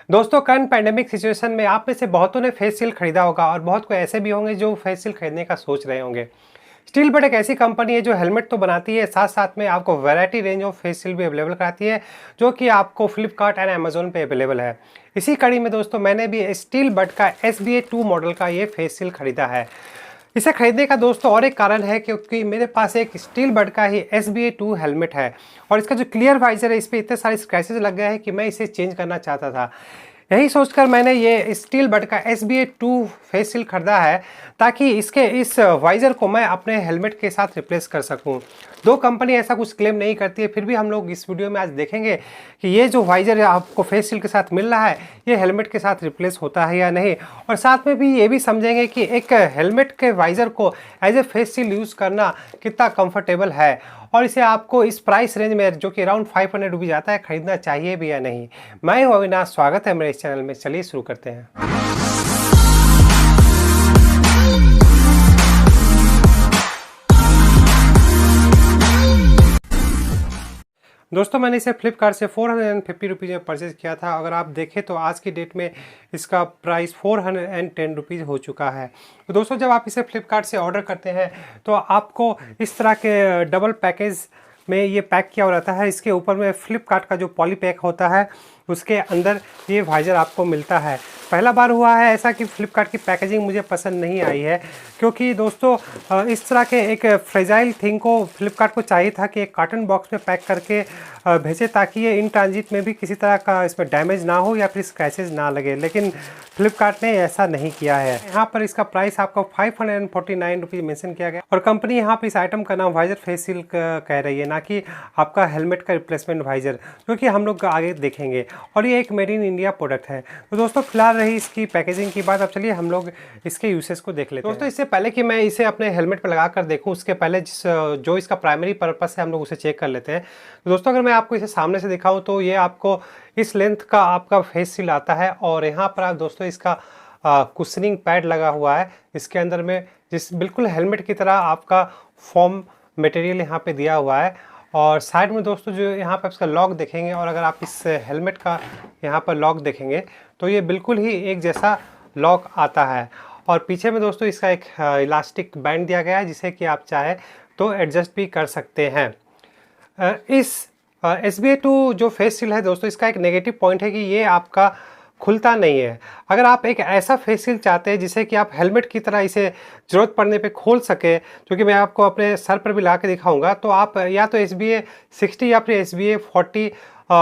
दोस्तों current pandemic situation में आप में से बहुतों ने फेस शील्ड खरीदा होगा और बहुत कोई ऐसे भी होंगे जो फेस शील्ड खरीदने का सोच रहे होंगे। स्टील बट एक ऐसी कंपनी है जो हेलमेट तो बनाती है, साथ साथ में आपको variety range of face shield भी अवेलेबल कराती है, जो कि आपको फ्लिपकार्ट एंड अमेजोन पे अवेलेबल है। इसी कड़ी में दोस्तों मैंने भी स्टील बट का SBA2 मॉडल का ये फेस शील्ड खरीदा है। इसे खरीदने का दोस्तों और एक कारण है क्योंकि मेरे पास एक स्टील बट का ही SBA2 हेलमेट है और इसका जो क्लियर वाइजर है इस पर इतने सारे स्क्रैचेस लग गए हैं कि मैं इसे चेंज करना चाहता था। यही सोचकर मैंने ये स्टील बट का SBA2 फेस शील्ड खरीदा है ताकि इसके इस वाइज़र को मैं अपने हेलमेट के साथ रिप्लेस कर सकूं। दो कंपनी ऐसा कुछ क्लेम नहीं करती है, फिर भी हम लोग इस वीडियो में आज देखेंगे कि ये जो वाइज़र आपको फेस शील्ड के साथ मिल रहा है ये हेलमेट के साथ रिप्लेस होता है या नहीं, और साथ में भी ये भी समझेंगे कि एक हेलमेट के वाइज़र को as a face shield use करना कितना कंफर्टेबल है और इसे आपको इस प्राइस रेंज में जो कि अराउंड 500 रुपीज़ आता है खरीदना चाहिए भी या नहीं। मैं हूं अविनाश, स्वागत है मेरे इस चैनल में। चलिए शुरू करते हैं। दोस्तों मैंने इसे फ्लिपकार्ट से 450 रुपीज़ में परचेज़ किया था। अगर आप देखें तो आज की डेट में इसका प्राइस 410 रुपीज़ हो चुका है। तो दोस्तों जब आप इसे फ्लिपकार्ट से ऑर्डर करते हैं तो आपको इस तरह के डबल पैकेज में ये पैक किया रहता है। इसके ऊपर में फ्लिपकार्ट का जो पॉली पैक होता है उसके अंदर ये वाइज़र आपको मिलता है। पहला बार हुआ है ऐसा कि फ्लिपकार्ट की पैकेजिंग मुझे पसंद नहीं आई है, क्योंकि दोस्तों इस तरह के एक फ्रेजाइल थिंग को फ्लिपकार्ट को चाहिए था कि एक कार्टन बॉक्स में पैक करके भेजे ताकि ये इन ट्रांजिट में भी किसी तरह का इसमें डैमेज ना हो या फिर स्क्रैचेज ना लगे, लेकिन फ्लिपकार्ट ने ऐसा नहीं किया है। यहाँ पर इसका प्राइस आपको 549 रुपीज़ मेंशन किया गया और कंपनी यहाँ पर इस आइटम का नाम वाइज़र फेस शील्ड कह रही है, ना कि आपका हेलमेट का रिप्लेसमेंट वाइज़र, जो कि हम लोग आगे देखेंगे। और ये एक मेड इन इंडिया प्रोडक्ट है। तो दोस्तों फिलहाल रही इसकी पैकेजिंग की बात, अब चलिए हम लोग इसके यूसेज को देख लेते हैं। दोस्तों इससे पहले कि मैं इसे अपने हेलमेट पर लगा कर देखूं, उसके पहले जो इसका प्राइमरी पर्पस है हम लोग उसे चेक कर लेते हैं। तो दोस्तों अगर मैं आपको इसे सामने से दिखाऊं तो ये आपको इस लेंथ का आपका फेस शील्ड आता है और यहाँ पर आप दोस्तों इसका कुशनिंग पैड लगा हुआ है इसके अंदर में, जिस बिल्कुल हेलमेट की तरह आपका फॉर्म मटेरियल यहाँ पे दिया हुआ है। और साइड में दोस्तों जो यहाँ पर इसका लॉक देखेंगे और अगर आप इस हेलमेट का यहाँ पर लॉक देखेंगे तो ये बिल्कुल ही एक जैसा लॉक आता है। और पीछे में दोस्तों इसका एक इलास्टिक बैंड दिया गया है जिसे कि आप चाहे तो एडजस्ट भी कर सकते हैं। इस SBA2 जो फेस शील्ड है दोस्तों, इसका एक नेगेटिव पॉइंट है कि ये आपका खुलता नहीं है। अगर आप एक ऐसा फेस शील्ड चाहते हैं जिसे कि आप हेलमेट की तरह इसे ज़रूरत पड़ने पे खोल सके, जो कि मैं आपको अपने सर पर भी ला के दिखाऊंगा, तो आप या तो SBA60 या फिर SBA40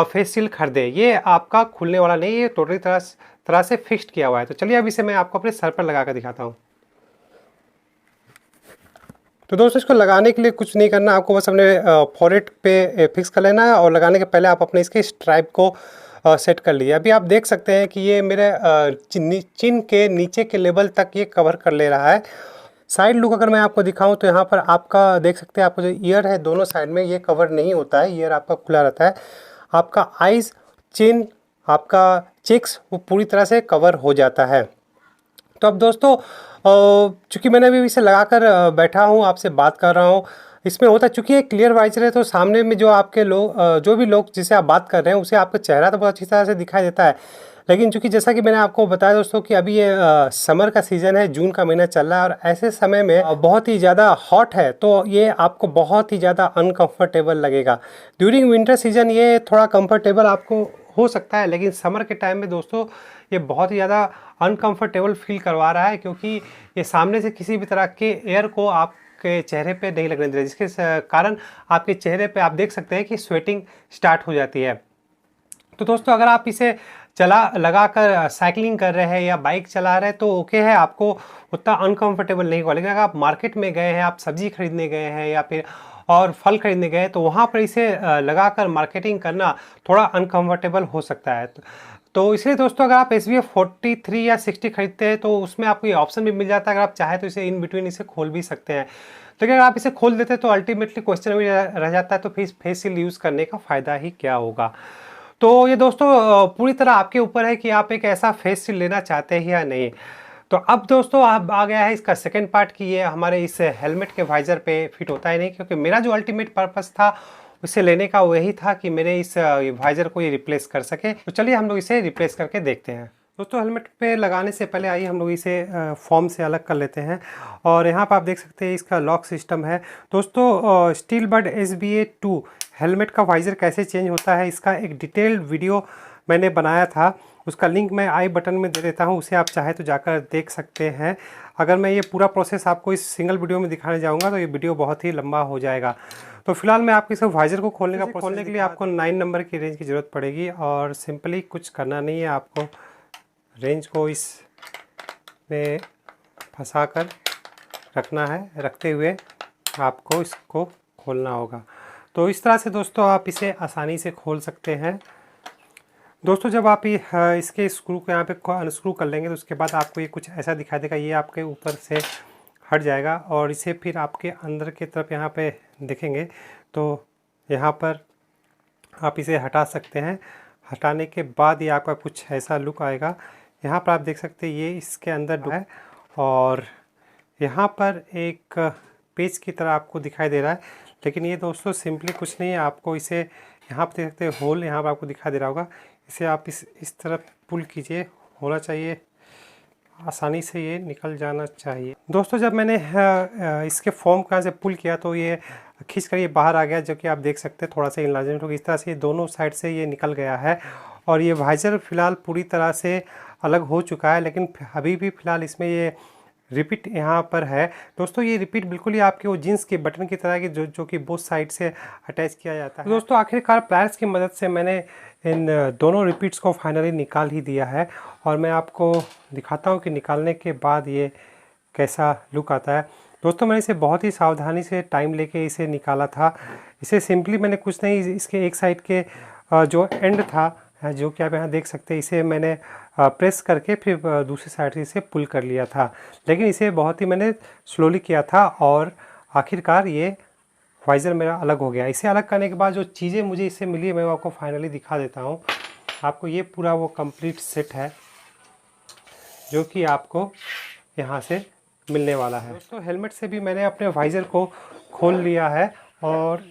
फेस शील्ड खरीदें। ये आपका खुलने वाला नहीं है, ये टोटली तरह से फिक्स्ड किया हुआ है। तो चलिए अब इसे मैं आपको अपने सर पर लगा कर दिखाता हूँ। तो दोस्तों इसको लगाने के लिए कुछ नहीं करना, आपको बस अपने फॉरहेड पे फिक्स कर लेना है और लगाने के पहले आप अपने इसके स्ट्राइप को सेट कर लिया। अभी आप देख सकते हैं कि ये मेरे चिन के नीचे के लेवल तक ये कवर कर ले रहा है। साइड लुक अगर मैं आपको दिखाऊं तो यहाँ पर आपका देख सकते हैं, आपको जो ईयर है दोनों साइड में ये कवर नहीं होता है, ईयर आपका खुला रहता है। आपका आइज़, चिन, आपका चिक्स वो पूरी तरह से कवर हो जाता है। तो अब दोस्तों चूँकि मैंने अभी इसे लगा कर बैठा हूँ, आपसे बात कर रहा हूँ, इसमें होता है चूँकि ये क्लियर वाइज़र है तो सामने में जो आपके लोग जो भी लोग जिसे आप बात कर रहे हैं उसे आपका चेहरा तो बहुत अच्छी तरह से दिखाई देता है, लेकिन चूँकि जैसा कि मैंने आपको बताया दोस्तों कि अभी ये समर का सीज़न है, जून का महीना चल रहा है और ऐसे समय में बहुत ही ज़्यादा हॉट है तो ये आपको बहुत ही ज़्यादा अनकंफर्टेबल लगेगा। ड्यूरिंग विंटर सीजन ये थोड़ा कंफर्टेबल आपको हो सकता है, लेकिन समर के टाइम में दोस्तों ये बहुत ही ज़्यादा अनकंफर्टेबल फील करवा रहा है, क्योंकि ये सामने से किसी भी तरह के एयर को आपके चेहरे पे नहीं लगने दे रहा, जिसके कारण आपके चेहरे पे आप देख सकते हैं कि स्वेटिंग स्टार्ट हो जाती है। तो दोस्तों अगर आप इसे लगा कर साइकिलिंग कर रहे हैं या बाइक चला रहे हैं तो ओके है, आपको उतना अनकंफर्टेबल नहीं होगा। लेकिन अगर आप मार्केट में गए हैं, आप सब्जी खरीदने गए हैं या फिर और फल खरीदने गए तो वहाँ पर इसे लगाकर मार्केटिंग करना थोड़ा अनकंफर्टेबल हो सकता है। तो इसलिए दोस्तों अगर आप SBA43 या 60 खरीदते हैं तो उसमें आपको ये ऑप्शन भी मिल जाता है, अगर आप चाहें तो इसे इन बिटवीन इसे खोल भी सकते हैं। लेकिन अगर आप इसे खोल देते तो अल्टीमेटली क्वेश्चन भी रह जाता है, तो फिर फेस शील्ड यूज़ करने का फ़ायदा ही क्या होगा। तो ये दोस्तों पूरी तरह आपके ऊपर है कि आप एक ऐसा फेस शील्ड लेना चाहते हैं या नहीं। तो अब दोस्तों अब आ गया है इसका सेकंड पार्ट कि ये हमारे इस हेलमेट के वाइज़र पे फिट होता है नहीं, क्योंकि मेरा जो अल्टीमेट पर्पस था उसे लेने का वही था कि मेरे इस वाइजर को ये रिप्लेस कर सके। तो चलिए हम लोग इसे रिप्लेस करके देखते हैं। दोस्तों हेलमेट पे लगाने से पहले आइए हम लोग इसे फॉर्म से अलग कर लेते हैं। और यहाँ पर आप देख सकते हैं इसका लॉक सिस्टम है। दोस्तों स्टील बड SBA-2 हेलमेट का वाइजर कैसे चेंज होता है इसका एक डिटेल्ड वीडियो मैंने बनाया था, उसका लिंक मैं आई बटन में दे देता हूँ, उसे आप चाहे तो जाकर देख सकते हैं। अगर मैं ये पूरा प्रोसेस आपको इस सिंगल वीडियो में दिखाने जाऊँगा तो ये वीडियो बहुत ही लंबा हो जाएगा। तो फिलहाल मैं आपको इस वाइजर को खोलने के लिए आपको 9 नंबर की रेंज की ज़रूरत पड़ेगी। और सिंपली कुछ करना नहीं है, आपको रेंज को इस में फंसा कर रखना है, रखते हुए आपको इसको खोलना होगा। तो इस तरह से दोस्तों आप इसे आसानी से खोल सकते हैं। दोस्तों जब आप इसके स्क्रू को यहाँ पे अनस्क्रू कर लेंगे तो उसके बाद आपको ये कुछ ऐसा दिखाई देगा, ये आपके ऊपर से हट जाएगा और इसे फिर आपके अंदर की तरफ यहाँ पे देखेंगे तो यहाँ पर आप इसे हटा सकते हैं। हटाने के बाद ये आपका कुछ ऐसा लुक आएगा। यहाँ पर आप देख सकते हैं ये इसके अंदर है और यहाँ पर एक पेज की तरह आपको दिखाई दे रहा है, लेकिन ये दोस्तों सिंपली कुछ नहीं है। आपको इसे यहाँ पर देख सकते हैं होल यहाँ पर आपको दिखाई दे रहा होगा, इसे आप इस तरफ पुल कीजिए, होना चाहिए, आसानी से ये निकल जाना चाहिए। दोस्तों जब मैंने इसके फॉर्म को यहाँ से पुल किया तो ये खींच कर ये बाहर आ गया, जो कि आप देख सकते हैं थोड़ा सा इन्लार्जमेंट होगा। इस तरह से दोनों साइड से ये निकल गया है और ये वाइजर फ़िलहाल पूरी तरह से अलग हो चुका है, लेकिन अभी भी फ़िलहाल इसमें ये रिपीट यहाँ पर है। दोस्तों ये रिपीट बिल्कुल ही आपके वो जीन्स के बटन की तरह की जो कि बोथ साइड से अटैच किया जाता है। दोस्तों आखिरकार प्लायर्स की मदद से मैंने इन दोनों रिपीट्स को फाइनली निकाल ही दिया है और मैं आपको दिखाता हूँ कि निकालने के बाद ये कैसा लुक आता है। दोस्तों मैंने इसे बहुत ही सावधानी से टाइम लेके इसे निकाला था। इसे सिंपली मैंने कुछ नहीं, इसके एक साइड के जो एंड था, जो कि आप यहाँ देख सकते हैं, इसे मैंने प्रेस करके फिर दूसरी साइड से इसे पुल कर लिया था, लेकिन इसे बहुत ही मैंने स्लोली किया था और आखिरकार ये वाइज़र मेरा अलग हो गया। इसे अलग करने के बाद जो चीज़ें मुझे इससे मिली है मैं आपको फाइनली दिखा देता हूँ। आपको ये पूरा वो कंप्लीट सेट है जो कि आपको यहाँ से मिलने वाला है। दोस्तों हेलमेट से भी मैंने अपने वाइज़र को खोल लिया है और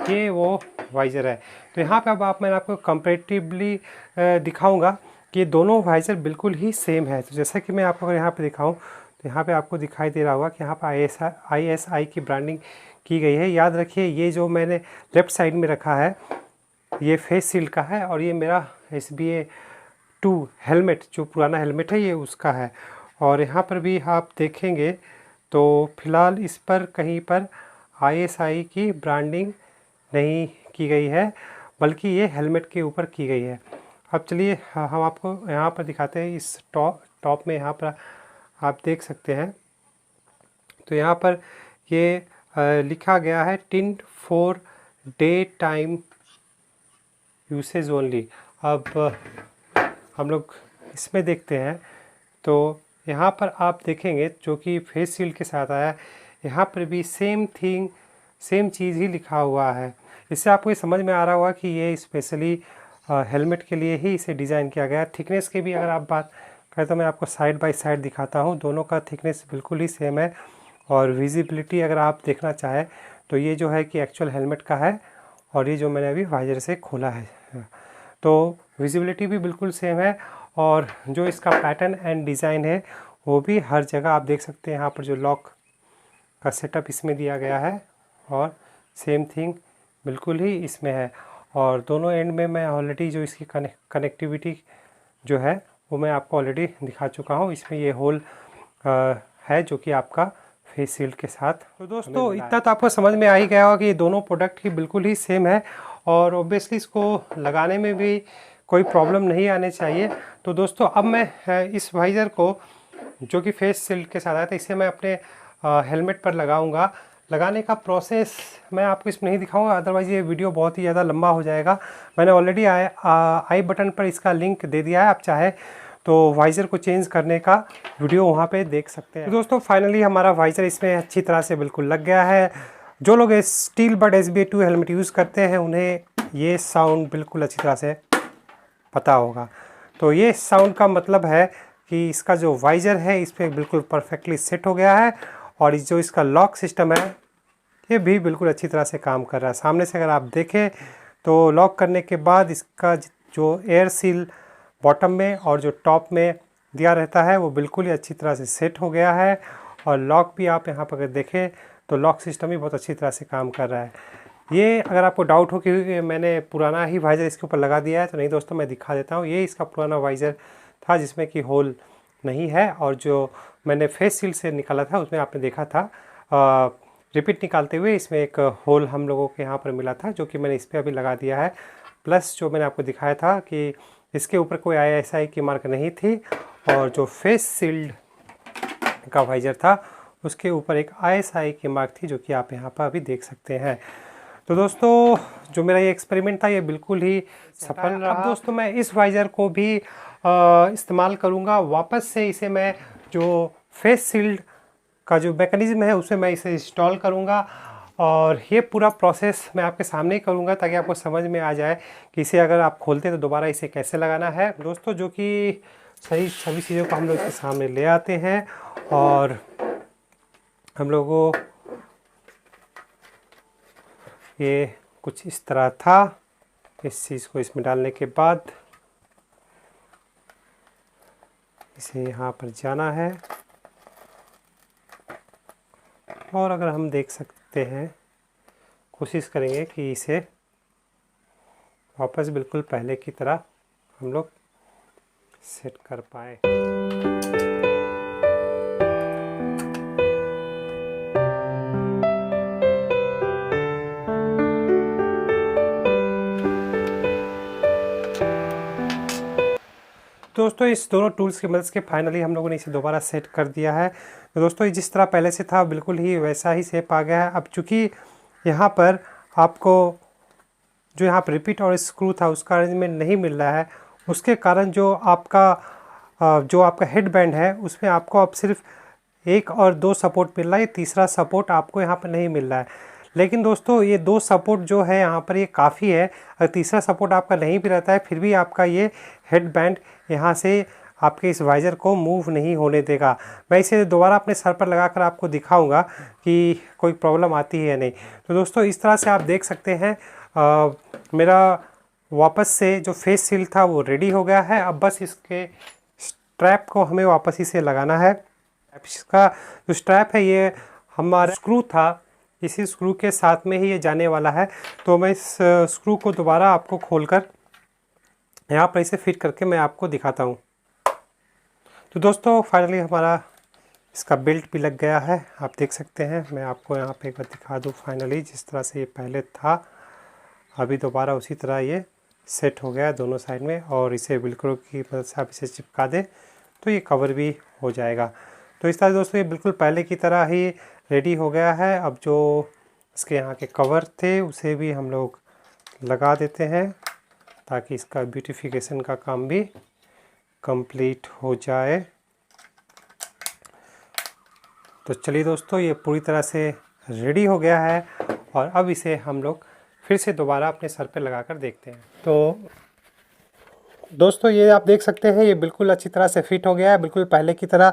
ये वो वाइज़र है। तो यहाँ पे अब मैंने आपको कंपैरेटिवली दिखाऊंगा कि ये दोनों वाइज़र बिल्कुल ही सेम है। तो जैसा कि मैं आपको अगर यहाँ पे दिखाऊं तो यहाँ पे आपको दिखाई दे रहा होगा कि यहाँ पर ISI की ब्रांडिंग की गई है। याद रखिए ये जो मैंने लेफ़्ट साइड में रखा है ये फेस शील्ड का है और ये मेरा SBA-2 हेलमेट जो पुराना हेलमेट है ये उसका है। और यहाँ पर भी आप देखेंगे तो फिलहाल इस पर कहीं पर ISI की ब्रांडिंग नहीं की गई है, बल्कि ये हेलमेट के ऊपर की गई है। अब चलिए हम आपको यहाँ पर दिखाते हैं। इस टॉप में यहाँ पर आप देख सकते हैं तो यहाँ पर ये लिखा गया है tint for day time usage only. अब हम लोग इसमें देखते हैं तो यहाँ पर आप देखेंगे जो कि फेस शील्ड के साथ आया है, यहाँ पर भी सेम चीज़ ही लिखा हुआ है। इससे आपको ये समझ में आ रहा होगा कि ये स्पेशली हेलमेट के लिए ही इसे डिज़ाइन किया गया है। थिकनेस की भी अगर आप बात करें तो मैं आपको साइड बाय साइड दिखाता हूँ, दोनों का थिकनेस बिल्कुल ही सेम है। और विजिबिलिटी अगर आप देखना चाहें तो ये जो है कि एक्चुअल हेलमेट का है और ये जो मैंने अभी वाइजर से खोला है तो विजिबिलिटी भी बिल्कुल सेम है। और जो इसका पैटर्न एंड डिज़ाइन है वो भी हर जगह आप देख सकते हैं। यहाँ पर जो लॉक का सेटअप इसमें दिया गया है और सेम थिंग बिल्कुल ही इसमें है। और दोनों एंड में मैं ऑलरेडी जो इसकी कनेक्टिविटी जो है वो मैं आपको ऑलरेडी दिखा चुका हूँ। इसमें ये होल है जो कि आपका फेस शील्ड के साथ। तो दोस्तों इतना तो आपको समझ में आ ही गया होगा कि ये दोनों प्रोडक्ट ही बिल्कुल ही सेम है और ऑब्वियसली इसको लगाने में भी कोई प्रॉब्लम नहीं आने चाहिए। तो दोस्तों अब मैं इस वाइज़र को जो कि फेस शील्ड के साथ आया था इसे मैं अपने हेलमेट पर लगाऊंगा। लगाने का प्रोसेस मैं आपको इसमें नहीं दिखाऊंगा, अदरवाइज़ ये वीडियो बहुत ही ज़्यादा लंबा हो जाएगा। मैंने ऑलरेडी आई बटन पर इसका लिंक दे दिया है, आप चाहे तो वाइज़र को चेंज करने का वीडियो वहाँ पे देख सकते हैं। तो दोस्तों फाइनली हमारा वाइज़र इसमें अच्छी तरह से बिल्कुल लग गया है। जो लोग स्टील बड SBA-2 हेलमेट यूज़ करते हैं उन्हें ये साउंड बिल्कुल अच्छी तरह से पता होगा। तो ये साउंड का मतलब है कि इसका जो वाइज़र है इस पर बिल्कुल परफेक्टली सेट हो गया है और जो इसका लॉक सिस्टम है ये भी बिल्कुल अच्छी तरह से काम कर रहा है। सामने से अगर आप देखें तो लॉक करने के बाद इसका जो एयर सील बॉटम में और जो टॉप में दिया रहता है वो बिल्कुल ही अच्छी तरह से सेट हो गया है। और लॉक भी आप यहाँ पर अगर देखें तो लॉक सिस्टम भी बहुत अच्छी तरह से काम कर रहा है। ये अगर आपको डाउट हो कि मैंने पुराना ही वाइज़र इसके ऊपर लगा दिया है तो नहीं दोस्तों, मैं दिखा देता हूँ। ये इसका पुराना वाइज़र था जिसमें कि होल नहीं है, और जो मैंने फेस सील से निकाला था उसमें आपने देखा था रिपीट निकालते हुए इसमें एक होल हम लोगों के यहाँ पर मिला था, जो कि मैंने इस पर अभी लगा दिया है। प्लस जो मैंने आपको दिखाया था कि इसके ऊपर कोई ISI की मार्क नहीं थी, और जो फेस सील्ड का वाइज़र था उसके ऊपर एक ISI की मार्क थी, जो कि आप यहाँ पर अभी देख सकते हैं। तो दोस्तों जो मेरा ये एक्सपेरिमेंट था ये बिल्कुल ही सफल रहा। अब दोस्तों मैं इस वाइज़र को भी इस्तेमाल करूँगा। वापस से इसे मैं जो फेस सील्ड का जो मैकेनिज़्म है उसमें मैं इसे इंस्टॉल करूँगा, और ये पूरा प्रोसेस मैं आपके सामने ही करूँगा ताकि आपको समझ में आ जाए कि इसे अगर आप खोलते हैं तो दोबारा इसे कैसे लगाना है। दोस्तों जो कि सभी चीज़ों को हम लोग इसके सामने ले आते हैं, और हम लोगों को ये कुछ इस तरह था। इस चीज़ को इसमें डालने के बाद इसे यहाँ पर जाना है, और अगर हम देख सकते हैं कोशिश करेंगे कि इसे वापस बिल्कुल पहले की तरह हम लोग सेट कर पाए। दोस्तों इस दोनों टूल्स की मदद से फाइनली हम लोगों ने इसे दोबारा सेट कर दिया है। तो दोस्तों जिस तरह पहले से था बिल्कुल ही वैसा ही शेप आ गया है। अब चूँकि यहाँ पर आपको जो यहाँ पर रिपीट और स्क्रू था उसका अरेंजमेंट नहीं मिल रहा है, उसके कारण जो आपका हेड बैंड है उसमें आपको अब सिर्फ 1 और 2 सपोर्ट मिल रहा है। तीसरा सपोर्ट आपको यहाँ पर नहीं मिल रहा है। लेकिन दोस्तों ये 2 सपोर्ट जो है यहाँ पर ये काफ़ी है। अगर तीसरा सपोर्ट आपका नहीं भी रहता है फिर भी आपका ये हेड बैंड यहाँ से आपके इस वाइज़र को मूव नहीं होने देगा। मैं इसे दोबारा अपने सर पर लगाकर आपको दिखाऊंगा कि कोई प्रॉब्लम आती है या नहीं। तो दोस्तों इस तरह से आप देख सकते हैं मेरा वापस से जो फेस सील था वो रेडी हो गया है। अब बस इसके स्ट्रैप को हमें वापस इसे लगाना है। इसका जो स्ट्रैप है ये हमारा स्क्रू था, इसी स्क्रू के साथ में ही ये जाने वाला है। तो मैं इस स्क्रू को दोबारा आपको खोलकर यहाँ पर इसे फिट करके मैं आपको दिखाता हूँ। तो दोस्तों फाइनली हमारा इसका बेल्ट भी लग गया है, आप देख सकते हैं। मैं आपको यहाँ पे एक बार दिखा दूँ। फाइनली जिस तरह से ये पहले था अभी दोबारा उसी तरह ये सेट हो गया है दोनों साइड में, और इसे बिल्कुल की मदद से आप इसे चिपका दें तो ये कवर भी हो जाएगा। तो इस तरह दोस्तों ये बिल्कुल पहले की तरह ही रेडी हो गया है। अब जो इसके यहाँ के कवर थे उसे भी हम लोग लगा देते हैं ताकि इसका ब्यूटिफिकेशन का काम भी कंप्लीट हो जाए। तो चलिए दोस्तों ये पूरी तरह से रेडी हो गया है, और अब इसे हम लोग फिर से दोबारा अपने सर पे लगाकर देखते हैं। तो दोस्तों ये आप देख सकते हैं ये बिल्कुल अच्छी तरह से फिट हो गया है, बिल्कुल पहले की तरह।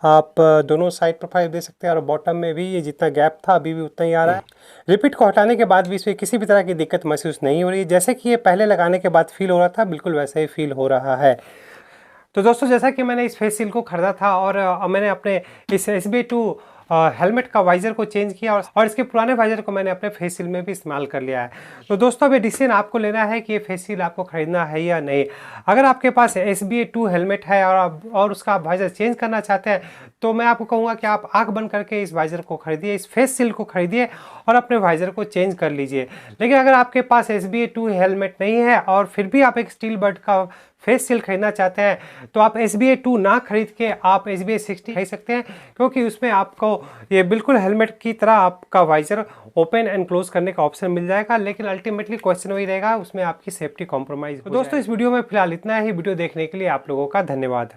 आप दोनों साइड प्रोफाइल दे सकते हैं, और बॉटम में भी ये जितना गैप था अभी भी उतना ही आ रहा है। रिपीट को हटाने के बाद भी इसमें किसी भी तरह की दिक्कत महसूस नहीं हो रही। जैसे कि ये पहले लगाने के बाद फील हो रहा था बिल्कुल वैसे ही फील हो रहा है। तो दोस्तों जैसा कि मैंने इस फेस सील को ख़रीदा था और मैंने अपने इस SBA2 हेलमेट का वाइज़र को चेंज किया, और इसके पुराने वाइज़र को मैंने अपने फेस सील में भी इस्तेमाल कर लिया है। तो दोस्तों अब ये डिसीजन आपको लेना है कि ये फेस सील आपको ख़रीदना है या नहीं। अगर आपके पास SBA2 हेलमेट है और उसका आप वाइज़र चेंज करना चाहते हैं तो मैं आपको कहूँगा कि आप आँख बंद करके इस वाइज़र को खरीदिए, इस फेस सील को खरीदिए और अपने वाइज़र को चेंज कर लीजिए। लेकिन अगर आपके पास SBA2 हेलमेट नहीं है और फिर भी आप एक स्टील बड का फेस सील खरीदना चाहते हैं तो आप SBA2 ना खरीद के आप SBA60 खरीद सकते हैं, क्योंकि उसमें आपको ये बिल्कुल हेलमेट की तरह आपका वाइज़र ओपन एंड क्लोज करने का ऑप्शन मिल जाएगा। लेकिन अल्टीमेटली क्वेश्चन वही रहेगा, उसमें आपकी सेफ्टी कॉम्प्रोमाइज़। तो दोस्तों इस वीडियो में फिलहाल इतना ही। वीडियो देखने के लिए आप लोगों का धन्यवाद।